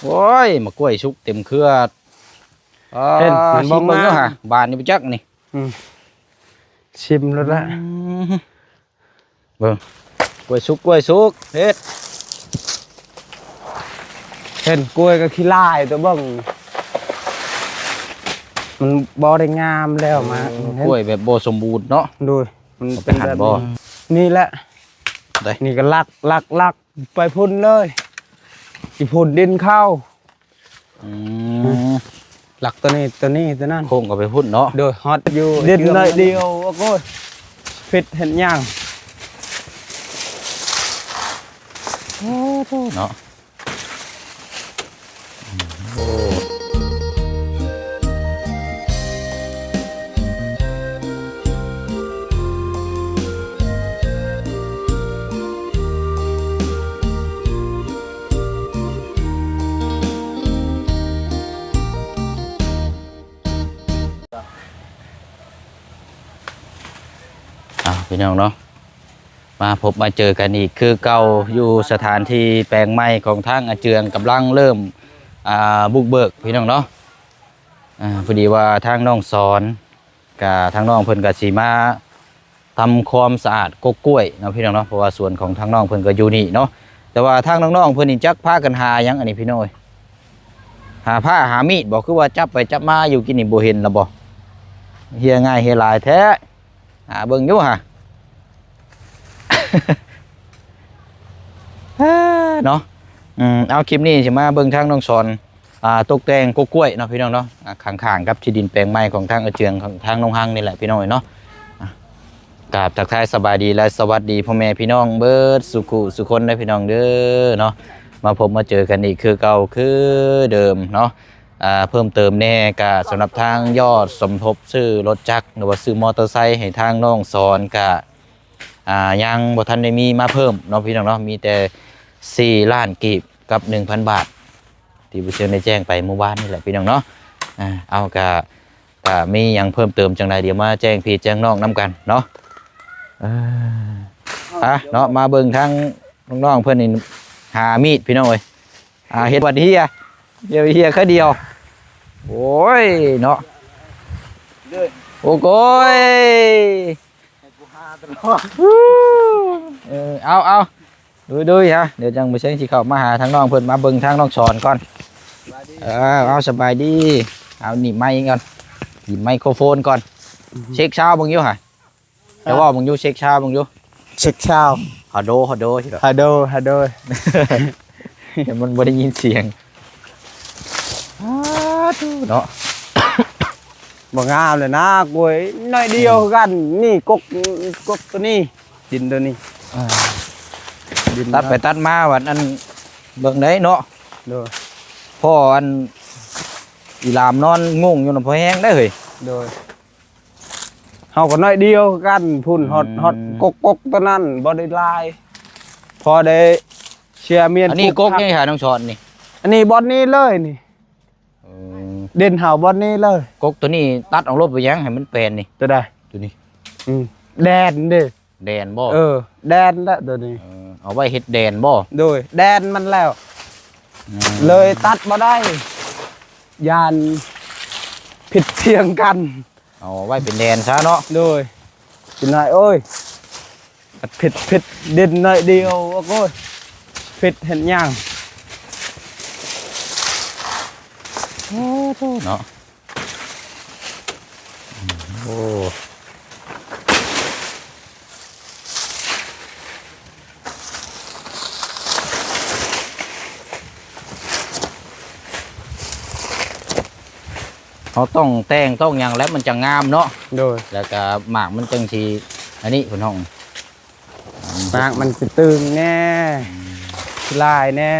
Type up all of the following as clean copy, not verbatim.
โอ้ยมากล้วยชุกเต็มเครือเห็นมันบ่ ชิมมึง มา เนาะฮะบานนี่ไปจักนี่ ชิมแล้วละ เบิ่งกล้วยสุกเฮ็ด เห็นกล้วยก็ขี้ลายตัวเบิ่งมันบ่ได้งามแล้วมาก ล้วยแบบบ่สมบูรณ์เนาะ ดูมัน เอาไป เป็น หั่น แบบ บ่ นี่แหละ ได้ นี่ก็ลักไปพุ่นเลยอีพุ่นดินเข้า อืม หลักตัวนี้ตัวนั่น โค้งก็ไปพุ่นเนาะ โดยฮอตอยู่ดินเลยเดียวโอ้โหฟิตเห็นยัง เนาะโอ้พี่น้องเนาะมาพบมาเจอกันอีกคือเก่าอยู่สถานที่แปลงไม้ของทางอาเจืองกำลังเริ่มบุกเบิกพี่น้องเนาะพอดีว่าทางน้องสอนกับทางน้องเพิ่นกับสีมาทำความสะอาดกกล้วยเนาะพี่น้องเนาะเพราะว่าส่วนของทางน้องเพิ่นก็อยู่นี่เนาะแต่ว่าทางน้องๆเพิ่นนี่จักพากันหาหยังอันนี้พี่น้อยหาผ้าหามีดบอกคือว่าจับไปจับมาอยู่กินนี่บ่เห็นแล้วบ่เฮียง่ายเฮียหลายแท้เบิ่งอยู่ฮะ เนาะเอาคลิปนี้สิมาเบิ่งทางน้องสอนตกแต่งกล้วยเนาะพี่น้องเนาะข้างๆกับที่ดินแปลงไม้ของทางอาเจืองของทางน้องหังนี่แหละพี่น้องเนาะกราบทักทายสบายดีและสวัสดีพ่อแม่พี่น้องเบิดสุขุสุคนได้พี่น้องเด้อเนาะมาพบมาเจอกันอีกคือเก่าคือเดิมเนาะเพิ่มเติมแน่ก็สำหรับทางยอดสมทบซื้อรถจักรหรือว่าซื้อมอเตอร์ไซค์ให้ทางน้องสอนก็ยังบ่ทันได้มีมาเพิ่มเนาะพี่น้องเนาะมีแต่4 ล้านกีบกับ 1,000 บาทที่ผู้เชี่ยวได้แจ้งไปเมื่อวานนี่แหละพี่น้องเนาะเอาก็มียังเพิ่มเติมจังไรเดี๋ยวมาแจ้งพี่แจ้งน้องน้ำกันเนาะเนาะมาเบิ่งทางน้องๆเพื่อนนี่หามีดพี่น้องเอ้ยเฮ็ดวัดเฮียเฮียแค่เดียวโอ้ยเนาะโอ้โก้ยเอาดูฮะเดี๋ยวจังไปเช็คสิเข้ามาหาทางน้องเพื่อนมาเบิ่งทางน้องสอนก่อนเอาสบายดีเอาหนีไม้ก่อนหยิบไมโครโฟนก่อนเช็คเช้าบังอยู่ฮะแต่ว่าบังอยู่เช็คเช้าบังอยู่ เช็คเช้าฮัลโหลใช่ไหม ฮัลโหลเดี๋ยวมันไม่ได้ยินเสียงเนาะ บ่งามเลยนะกล้วยน้อยเดียวกันนี่กกตัวนี้ดินตัวนี้ดิน ตัดไปตัดมาวันอันเบิ่งได้เนาะ โดย พ่ออันอีลามนอนงงอยู่น่ะพอแห้งได้เฮ้ย โดยเฮาก็น้อยเดียวกันพุ่นฮอดกตัวนั้นบ่ได้ลายพอได้เชียร์เมียน อันนี้กกยังหาน้องชอนนี่ อันนี้บอลนี้เลยนี่เด่นเห่าบอลนี้เลย กกตัวนี้ตัดเอารถไปยังให้มันเป็นนี่ ตัวใด ตัวนี้ แดนเด้ แดนบ่ แดนละตัวนี้ เอาไว้เฮ็ดแดนบ่ โดยแดนมันแล้ว เลยตัดมาได้ยานผิดเทียงกัน เอาไว้เป็นแดนซะเนาะ โดยเป็นไงโอ้ยผิดดินหน่อยเดียวโอ้ยผิดเห็นยัง เนาะโอ้เขาต้องแต่งต้องอย่างแล้วมันจะงามเนาะ โดย แล้วก็หมากมันจังทีอันนี้คุณห้อง มากมันสิตึงแน่ลายแน่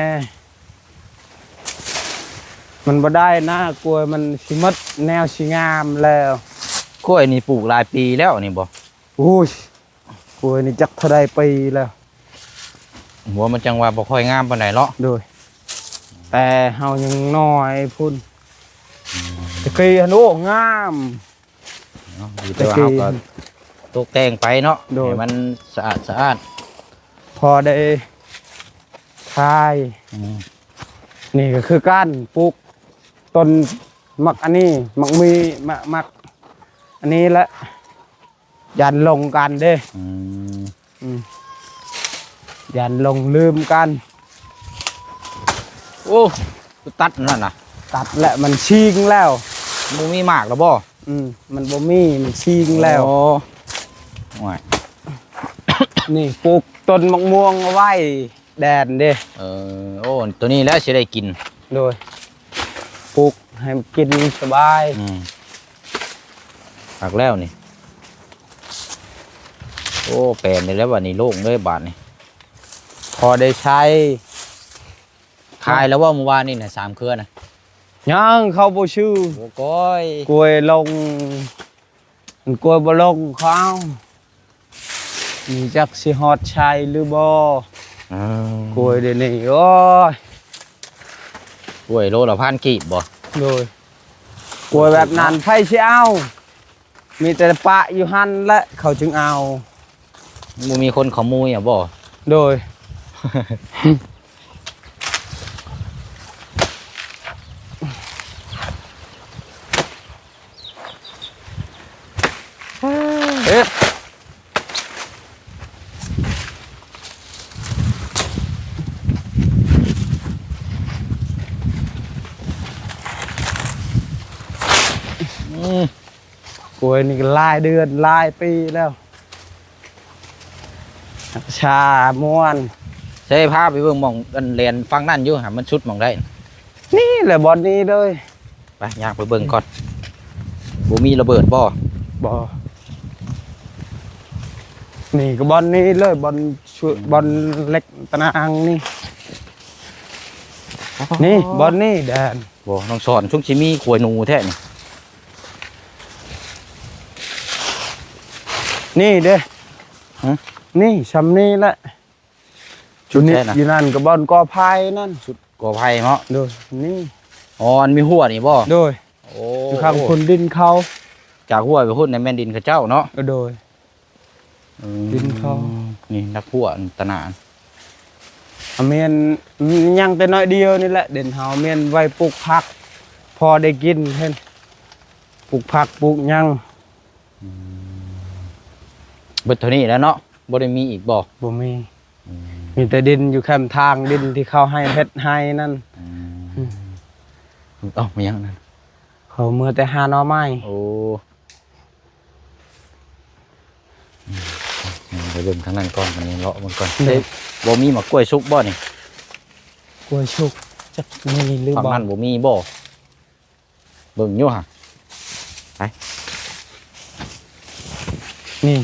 มันบ่ได้นะกลัวมันสิมดแนวสิงามแล้ว กล้วยนี่ปลูกหลายปีแล้วนี่บ่ อุ้ยกลัวนี่จักเท่าใดปีแล้ว หัวมันจังว่าบ่ค่อยงามปานใดเนาะ โดยแต่เฮายังน้อยพุ่นตะกี้ฮันโอ้งาม อยู่แต่ว่าเฮาก็ตกแต่งไปเนาะให้มันสะอาด พอได้ทาย นี่ก็คือการปลูกต้นมักอันนี้มักมีมักอันนี้แหละยันลงกันเด้ยันลงลืมกันโอ้ตัดนั่นน่ะตัดแหละมันชิงแล้วบ่มีหมากแล้วบ่มันบ่มีมันชิงแล้วโอ้ยนี่ปลูกต้นมะม่วงเอาไว้แดนเด้โอ้ตัวนี้แล้วสิได้กินโดยปลูกให้กินสบายผักแล้วนี่โอ้แปลนเลยแล้ววันนี้โล่งเลยบาทนี่พอได้ใช้ขายแล้วว่าเมื่อวานนี่นะ3 เครือนะยังเขาบ่ชื่อโอ้ก้อยกล้วยลงกล้วยบ่ลงเขามีจักสิฮอดชัยหรือบ่กล้วยเดี๋ยวนี้โอ้ยกล้วยโลละ1,000 กีบบ่โดยกล้วยแบบนั้นไผสิเอามีแต่ปะอยู่หั่นและเขาจึงเอาบ่มีคนขโมยอ่ะบ่โดยกล้วยนี่ก็หลายเดือนหลายปีแล้วชาม่วนใช้ผ้าไปเบิ่งหม่องกันเรียนฟังนั่นอยู่หามันชุดหม่องได้นี่แหละบอลนี้เลยไปย่างไปเบิ่งก่อนบ่มีระเบิดบ่นี่ก็บอลนี้เลยบอลเล็กตะนางนี่บอลนี่แดนบ่น้องสอนชุกชิมีขวยหนูแท้นี่เด้นี่ชำนี่แหละชุดนี้อยู่นั่นกับบอลกอไผ่นั่นชุดกอไผ่เนาะโดยนี่อ๋อมันมีหัวนี่บ่โดยโอ้ข้างคนดินเขาจากหัวไปพุ่นในแม่นดินเขาเจ้าเนาะโดยดินเขานี่นักหัวตะนานเมียนยังแต่น้อยเดียวนี่แหละเด่นเฮาเมียนไว้ปลูกผักพอได้กินเห็นปลูกผักปลูกยังเบิดเท่านี้แล้วเนาะบ่ได้มีอีกบ่มีแต่ดินอยู่แคมทางดินที่เขาให้เฮ็ดให้นั่นมียังนั่นเขาเมื่อแต่หาหน่อไม้โอ้ไปเบิ่งทางนั้นก่อนอันนี้เลาะมันก่อนบ่มีมะกล้วยสุกบ่นี่กล้วยสุกจักมีหรือบ่ฝั่งนั้นบ่มีบ่เบิ่งอยู่ห่ะไปนี่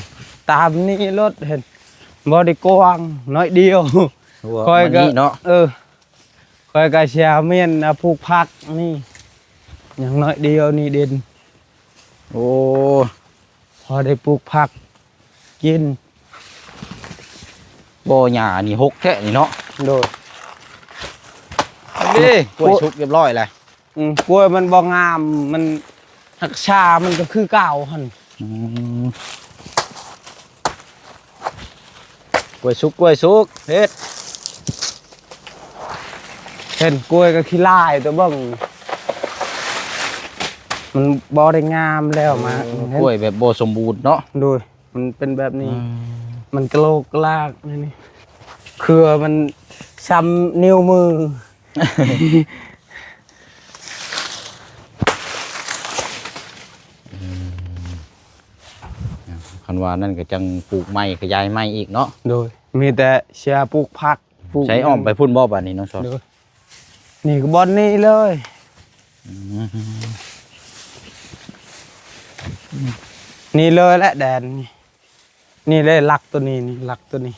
ตามนี่รถเห็นบ่ได้กว้างน้อยเดียวคอยก็เนาะคอยก็เชียร์เมียนผูกพักนี่อย่างน้อยเดียวนี่เด่นโอ้พอได้ปลูกผักกินบ่หญ้านี่6แท้นี่เนาะโดยนี่กล้วยสุกเรียบร้อยเลยกล้วยมันบ่งามมันหักชามันก็คือเก่าหั่นกล้วยสุกเฮ็ดเห็นกล้วยก็ขี้ลายตัวเบิ่งมันบ่ได้งามแล้วมากล้วยแบบบ่สมบูรณ์เนาะโดยมันเป็นแบบนี้มันกะโหลกกะลากนี่เครือมันช้ำนิ้วมือคันว่านั่นก็จังปลูกไม้ขยายไม้อีกเนาะโดยมีแต่เชียร์ปลูกผักใช้อ้อมไปพุ่นบ่บัดนี้น้องสอนนี่ก็บอลนี่เลยนี่เลยแหละแดนนี่เลยหลักตัวนี้นี่หลักตัวนี้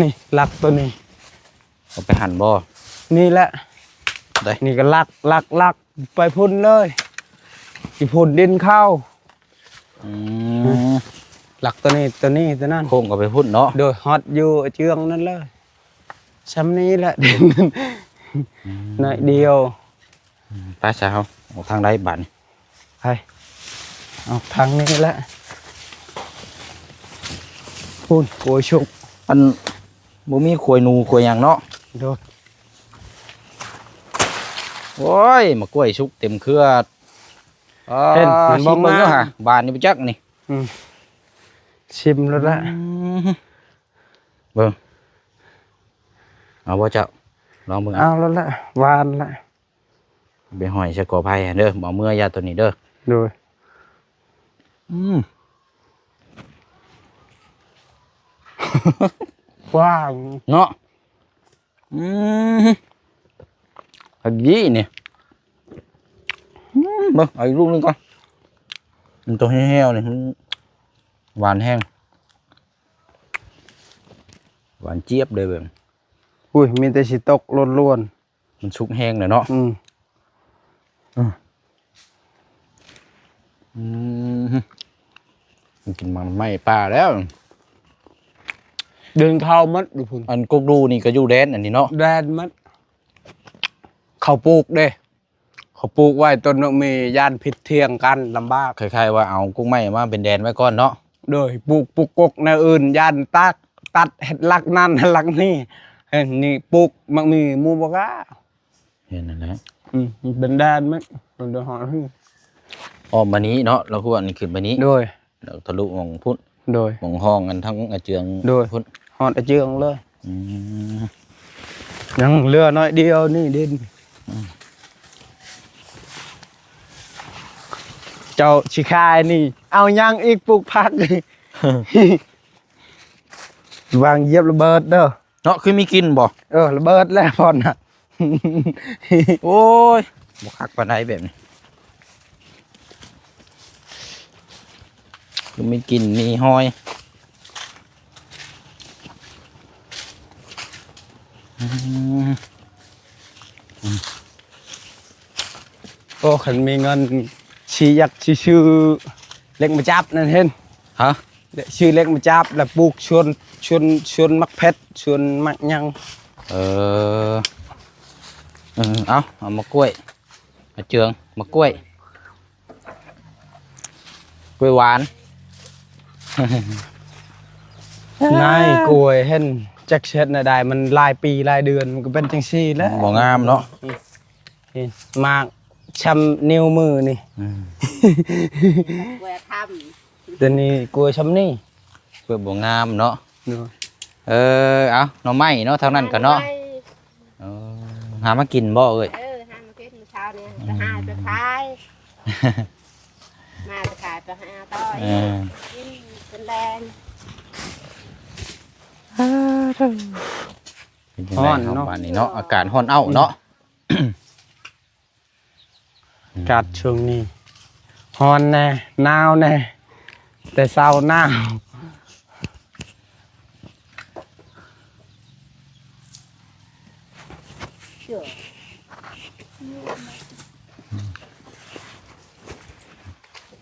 นี่หลักตัวนี้เอาไปหั่นบ่นี่แหละนี่ก็หลักไปพุ่นเลยอีพุ่นดินเข้าหลักตัวนี้ตัวนั่นโค้งก็ไปพุ่นเนาะโดยฮอตอยู่เชืองนั่นเลยช้ำนี้แหละหน่อยเดียวไปเช้าออกทางใดบ้านไปออกทางนี้แหละพุ่นโกยชุกอันบ่มีขวยหนูขวยหยังเนาะโดย โอ้ยมากล้วยชุกเต็มเครือ เห็นมันบ่ ชิมมึง งาม เนาะฮะบานนี่ไปจักนี่ ชิมแล้วละ เบิ่งเอาบ่เจ้าลองเบิ่ง เอาแล้วละหวานละ ไปหอยใส่กอไผ่เด้อบ่เมื่อยาตัวนี้เด้อ โดยว้าว เนาะอันนี้เนี่ยเบิ่งเอาอีกลูกนึงก่อนมันตัวแห้วๆนี่มันหวานแห้งหวานเจี๊ยบเลยเบิ่ง อุ้ยมีแต่สิตกล้วน มันชุกแห้งเลยเนาะ ๆมันกินมันไม่ปลาแล้ว เดินเข้ามัดดูพุ่น อันกกดูนี่ก็อยู่แดนอันนี้เนาะ แดนมัดเขาปลูกเด้เขาปลูกไว้ต้นมีย่านผิดเที่ยงกันลำบาก คล้ายๆว่าเอากุ้งไม้มาเป็นแดนไว้ก่อนเนาะ โดยปลูกกกในอื่นย่านตัดเห็ดลักนั่นเห็ดลักนี่เห็นนี่ปลูกมันมีหมูบกะ เห็นนั่นแหละ เป็นแดนมั้ยเป็นดอกหอม อ้อมมานี้เนาะเราคือว่านี่ขึ้นมานี้ โดย เราทะลุมองพุ่น โดย มองห้องกันทั้งอาเจือง โดย พุ่น หอดเจืองเลย อืม ยังเหลือน้อยเดียวนี่ดินเจ้าชิคายนี่ เอายังอีกปลูกผัก วางเหยียบระเบิดเด้อ เนาะคือมีกินบ่ ระเบิดแล้วพอน่ะ โอ้ยบ่คักปานใดแบบนี้คือมีกินมีหอยอืม โอ้ขันมีเงินชีอยากชื่อเล็กมาจับนั่นเห็น ฮะ ชื่อเล็กมาจับแล้วปลูกชวนมักเพชรชวนมักหยัง เออเอามากล้วยอาเจืองมากล้วยกล้วยหวาน นายกล้วยเห็นจักเช็ดน่ะได้มันหลายปีหลายเดือนมันก็เป็นจังซี่แหล้ว บ่งามเนาะ มากช้ำนิ้วมือนี่ กล้วยท เดี๋ยวนี้กล้วยช้ำนี่ กล้วยบ่งามเนาะ เนาะ เอาหน่อไม้เนาะทางนั้นก็เนาะเออหามากินบ่เอ้ย ห้ามาเก็ตมื้อเช้าเนี่ยจะหาไปขาย มาจะขายไปหาต่อ เออ กินเป็นแรง เป็นจังไดเนาะบ้านนี้เนาะอากาศร้อนเอ้าเนาะ กัดช่วงนี้ฮ้อนแน่หนาวแน่แต่เช้าหนาว เชื่อ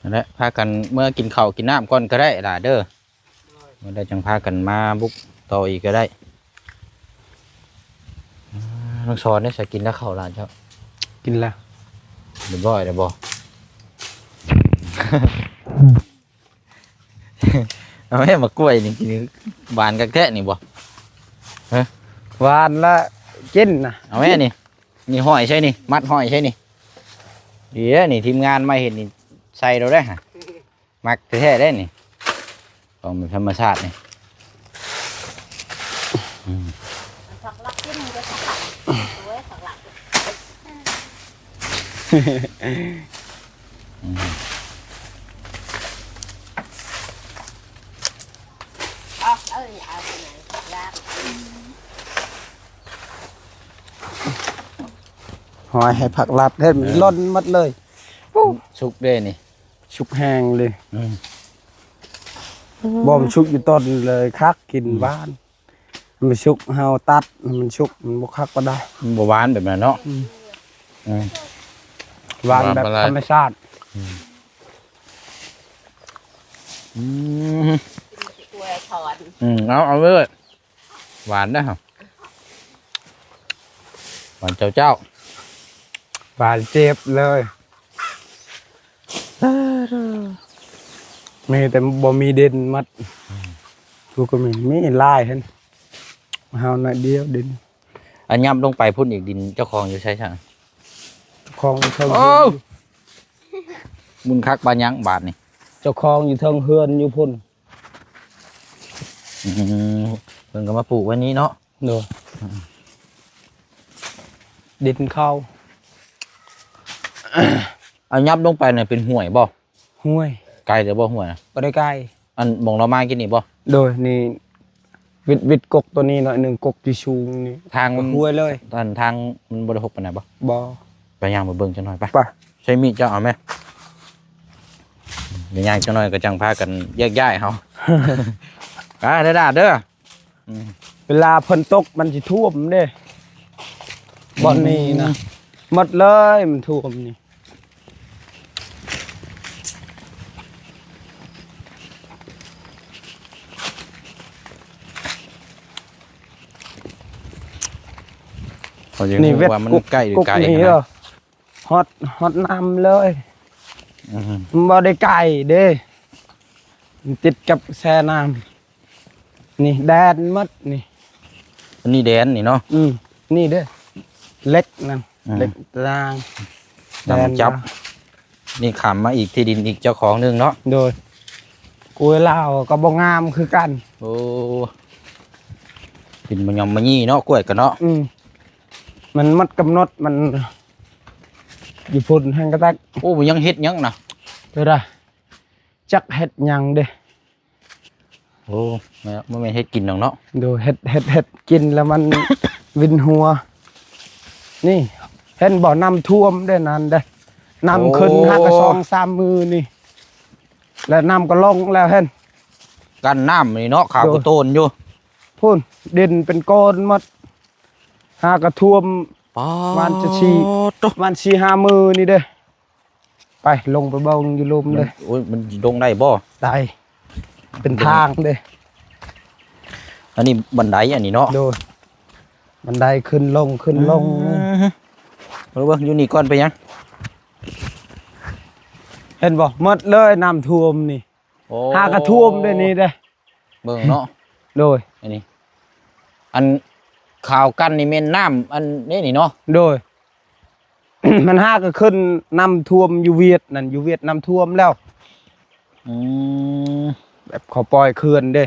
นั่นแหละพากันเมื่อกินข้าวกินน้ำก่อนก็ได้ล่ะเด้อเมื่อได้จังพากันมาบุกต่ออีกก็ได้น้องสอนได้สกินแล้วข้าวหลานเจ้า กินแล้ว เรียบร้อยแล้วบ่ เอาให้มากล้วยนี่กินบานกักแท้นี่บ่ หวานละกินนะ เอาแม่นี่นี่ห้อยใช่นี่มัดห้อยใช่นี่เดี๋ยวนี่ทีมงานมาเห็นนี่ใส่เราได้ฮะมักแท้ๆได้นี่ของเป็นธรรมชาตินี่ ผักลักกินก็ผักลักโอ้ยผักลักเอาเอาไปไหนยาก หอยให้ผักลัดเห็นมันล้นหมดเลย ชุกเด้นี่ ชุกแห้งเลยบอมชุกอยู่ต้นเลยคักกินบ้านมันชุกเฮาตัดมันชุกมันบ่คักก็ได้ มันบ่หวานแบบนั้นเนาะ หวานแบบธรรมชาติ กล้วยถอน เอาเลยหวานนะฮะหวานเจ้า หวานเจ็บเลยมีแต่บ่มีเด่นมัดกูก็มีลายเห็นเฮาหน่อยเดียวเด่น อันย่ำลงไปพุ่นอีกดินเจ้าของอยู่ใช่ไหม ของอยู่เทิง โอ้มุนคักบานยังบาทนี่ เจ้าของอยู่เทิงเฮือนอยู่พุ่น เพิ่นก็มาปลูกไว้นี้เนาะ โดยดินเข้า เอายับลงไปเนี่ยเป็นห่วยบ่ ห้วย ไกลเดี๋ยวบ่ห่วยนะ บ่ได้ใกล้ อันมองเรามากินนี่บ่ โดยนี่วิดกกตัวนี้หน่อยหนึ่งกกที่สูงนี่ ทาง ก็ห้วยเลย ทางมันบ่ได้หกปานใดบ่ บ่ ไปย่างไปเบิ่งจังหน่อยไป ไป ใช้มีดเจ้าเอาไหมเดี๋ยวย่างจังหน่อยก็จังพากันแยกย้ายเฮา เด้อเด้อ เวลาฝนตกมันสิท่วมเด้บ่อนนี้นะหมดเลยมันท่วมนี่ เขาจะ นี่ รู้ เวท ว่ามัน กุ๊ก ใกล้หรือ กุ๊ก ไกล นี่ กัน เหร นะ อฮอตน้ำเลย อืม มันบ่ได้ไกลเด้มันติดกับแช่น้ำนี่แดนหมดนี่ อันนี้แดนนี่เนาะ นี่เด้อเล็กนั่น อืม เล็กตาราง นำจับ นี่ขำมาอีกที่ดินอีกเจ้าของหนึงเนาะ โดยกุยลาวก็บ่งามคือกัน โอ้ดินมันยอมมายี่เนาะกล้วยกันเนาะ มันมัดกำหนดมันอยู่พุ่นแห่งกระตัก โอ้มันยังเฮ็ดยังนะ เด้อจักเฮ็ดหยังเด้ โอ้แม่มันไม่เฮ็ดกินหรอกเนาะ ดูเฮ็ดกินแล้วมัน วินหัว นี่เห็นบ่อน้ำท่วมได้นั่นเด้น้ำขึ้นหักกระซอง3 มือนี่ แล้วน้ำก็ลงแล้วเห็น กันน้ำนี่เนาะขาวกระโตนอยู่ พุ่นดินเป็นโกนหมดหากระท่วม มันจะฉี่ มัน4-5 มือนี่เด้ไปลงไปเบิ่งอยู่ลุมเลย โอ้ยมันลงได้บ่ ตายเป็นทางเด้ อันนี้บันไดอันนี้เนาะ โดยบันไดขึ้นลงเบิ่งอยู่นี่ก่อนไปยัง เห็นบ่หมดเลยน้ำท่วมนี่ โอ้ หากระท่วมด้วยนี่เด้ เบิ่งเนาะ โดย อันนี้ อันข่าวกันนี่แม่นน้ำอันนี้นี่เนาะ โดย มันหาก็ขึ้นน้ำท่วมอยู่เวียดนั่นอยู่เวียดน้ำท่วมแล้ว อืม แบบเขาปล่อยเขื่อนเด้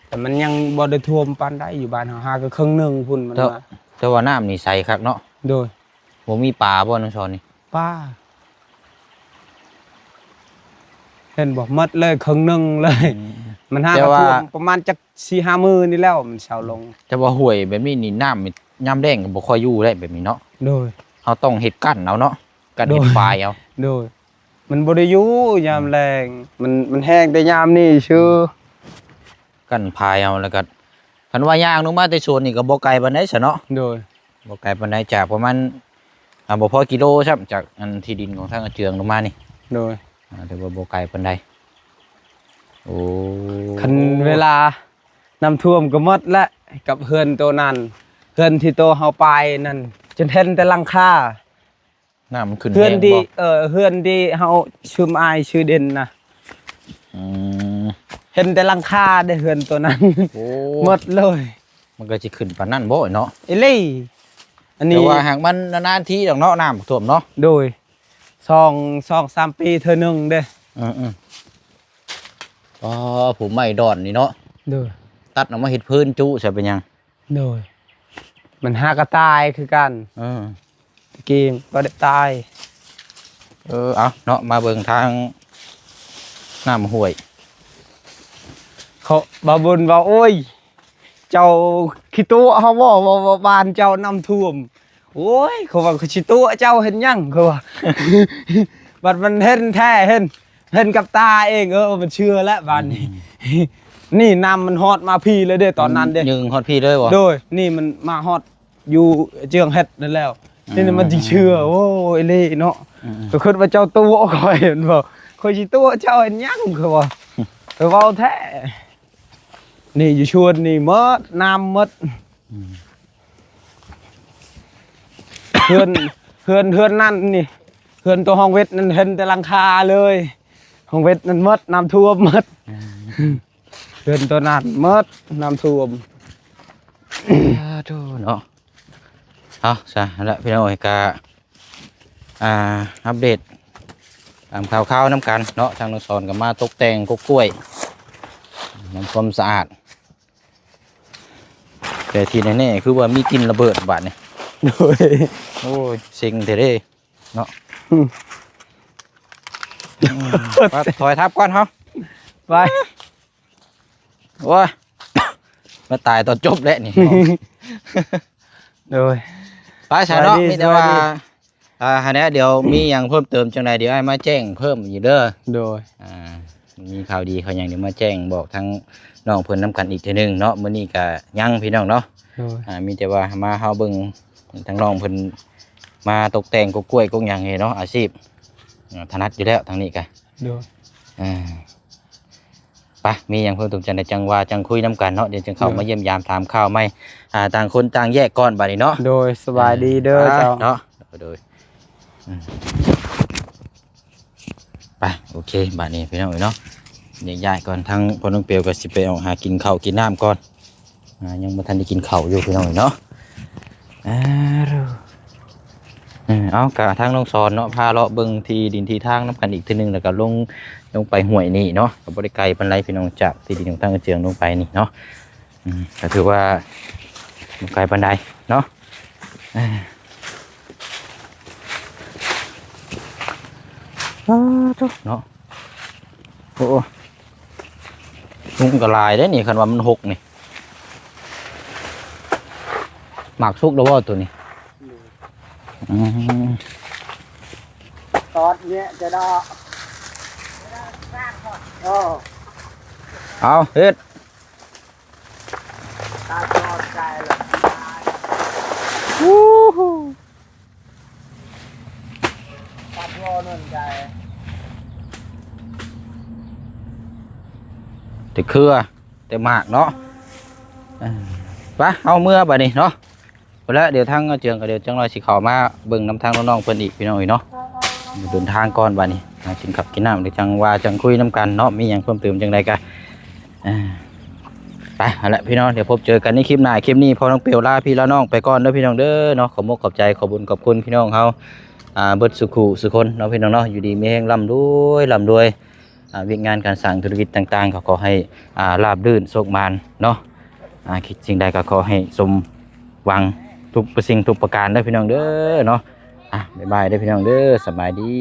แต่มันยังบ่ได้ท่วมปานใดอยู่บ้านเฮาหาก็ครึ่งหนึงพุ่นมันมา แต่ว่าน้ำนี่ใสคักเนาะ โดย บ่มีปลาบ่น้องชอนนี่ ป้า เห็นบ่หมดเลยครึ่งหนึงเลย มันหาก็ท่วมประมาณจัก 4-5 มื้อนี่แล้วมันเช้าลง แต่ว่าห้วยแบบนี้นี่น้ำนี่ยามแดงก็บ่ค่อยอยู่ได้แบบนี้เนาะ โดย เฮาต้องเฮ็ดกั้นเอาเนาะกั้นเฮ็ด โดย ฝายเอา โดย มันบ่ได้อยู่ยามแรงมันแห้งแต่ยามนี้ชื่อ กั้นพายเอาแล้วก็คันว่าย่างลงมาแต่สวนนี่ก็บ่ไกลปานใดซะเนาะ โดย บ่ไกลปานใดจากประมาณบ่พอกิโลครับจากอันที่ดินของทางอาเจืองลงมานี่ โดย แต่ว่าบ่ไกลปานใดโอ้ คันเวลาน้ำท่วมก็หมดละกับเฮือนตัวนั้นเฮือนที่โตเฮาไปนั่นจนเห็นแต่หลังคา น้ำมันขึ้น เฮือน แรง ดี บ่ เฮือนดีเฮาชื่ออายชื่อเด่นนะ อืม เห็นแต่หลังคาได้เฮือนตัวนั้น โอ้ หมดเลย มันก็สิขึ้นปานนั้นบ่เนาะ ไอ้เล่อัน แต่ นี้ ว่าหากมันนานๆทีดอกเนาะน้ำท่วมเนาะ โดย2-3 ปีเทื่อนึงเด้ อือๆอ๋อผมไม่ดอนนี่เนาะ โดย ตัดออกมาเฮ็ดพื้นจุใช่เป็นหยัง โดยมันหากระตายคือกัน เออ ตะกี้บ่ได้ตาย เอาเนาะมาเบิ่งทางน้ำห้วย เขาบาบุญว่าโอ้ย เจ้าขี้ตัวเขาบอกว่าบ้านเจ้าน้ำท่วมโอ้ยเขาว่าขี้ตัวเจ้าเห็นยังเขาว่า บัดมันเห็นแท้เห็นกับตาเองมันเชื่อแล้วบ้านนี้ นี่น้ำมันฮอดมาพี่เลยเด้ตอนนั้นเด้ ยึงฮอดพี่เลยบ่ โดยนี่มันมาฮอดอยู่เจืองเฮ็ดนั่นแล้วนี่มันจริงเชื่อโอ้ยเล่เนาะก็คิดว่าเจ้าตัวคอยเห็นบ่คอยขี้ตัวเจ้าเห็นยังเขาว่าไปเว้าแท้นี่อยู่ชวนนี่หมดน้ำหมดเฮือนนั่นนี่เฮือนตัวห้องเวทนั่นเห็นแต่หลังคาเลยห้องเวทนั่นหมดน้ำท่วมหมดเฮือนตัวนั้นหมดน้ำท่วม เนาะเอาซะแล้วพี่น้องเอ้ยก็ อัปเดตข่าวๆน้ำกันเนาะทางน้องสอนกับมาตกแต่งกกล้วยน้ำความสะอาดแต่ที่แน่ๆคือว่ามีกลิ่นระเบิดบาดนี่ โดย โอ้ยเซ็งเถอะเด้เนาะไปถอยทับก่อนเฮา ไป โอ้ยมาตายตอนจบแล้วนี่ โดย ไปใช่เนาะ สวัสดี มีแต่ว่า สวัสดี อันนี้เดี๋ยวมีอย่างเพิ่มเติมจังใดเดี๋ยวให้มาแจ้งเพิ่มอีกเด้อ โดย มีข่าวดีเขาอย่างเดี๋ยวมาแจ้งบอกทั้งน้องเพิ่นน้ำกันอีกทีหนึงเนาะมื้อนี้ก็ยังพี่น้องเนาะ โดย มีแต่ว่ามาเฮาเบิ่งทั้งน้องเพิ่นมาตกแต่งกล้วยกงหยังเนาะอาชีพถนัดอยู่แล้วทางนี้ก็ โดย ไปมีอย่างเพิ่มเติมจังใดจังว่าจังคุยน้ำกันเนาะเดี๋ยวจึงเข้ามาเยี่ยมยามถามข่าวไม่ต่างคนต่างแยกก่อนบัดนี้เนาะ โดยสบายดีเด้อเจ้า เนาะโดยไปโอเคบัดนี้พี่น้องเนาะย้ายก่อนทั้งพ่อน้องเปียวก็สิไปเอาหากินข้าวกินน้ำก่อนยังบ่ทันได้กินข้าวอยู่พี่น้องเนาะเอากะทางน้องสอนเนาะพาเลาะเบิ่งที่ดินที่ทางน้ำกันอีกทีนึงแล้วก็ลงไปห้วยนี่เนาะก็บ่ได้ไกลปานใดพี่น้องจากที่ดินของทางเจียงลงไปนี่เนาะก็ถือว่าบ่ไกลปานใดเนาะเนาะโอ้ลุงก็ลายได้นี่คันว่ามันหกนี่หมากสุกแล้วบ่ตัวนี้ตอนเนี้ยจะได้เอาเฮ็ด ตาจอดใจเลยตาจอดนั่นใจ แต่เครือแต่หมากเนาะไปเอาเมื่อบัดนี้เนาะไปแล้วเดี๋ยวทางเจียงก็เดี๋ยวจังหน่อยสิเข้ามาเบิ่งน้ำทางน้องๆเพิ่นอีกพี่น้องเนาะเดินทางก่อนบัดนี้กินข้าวกินน้ำเดี๋ยวจังว่าจังคุยน้ำกันเนาะมีหยังเพิ่มเติมจังใดกันไปเอาละพี่น้องเดี๋ยวพบเจอกันในคลิปหน้าคลิปนี้พอน้องเปียวลาพี่ละน้องไปก่อนเด้อพี่น้องเด้อเนาะขอมกขอบใจขอบุญขอบคุณพี่น้องเฮาเบิดสุขุสุคนเนาะพี่น้องเนาะอยู่ดีมีแห่งร่ำรวยวิงานการสั่งธุรกิจต่างๆขอให้ราบรื่นโชคมานเนาะคิดสิ่งใดก็ขอให้สมหวังทุกสิ่งทุกประการเด้อพี่น้องเด้อเนาะบ๊ายบายเด้อพี่น้องเด้อสบายดี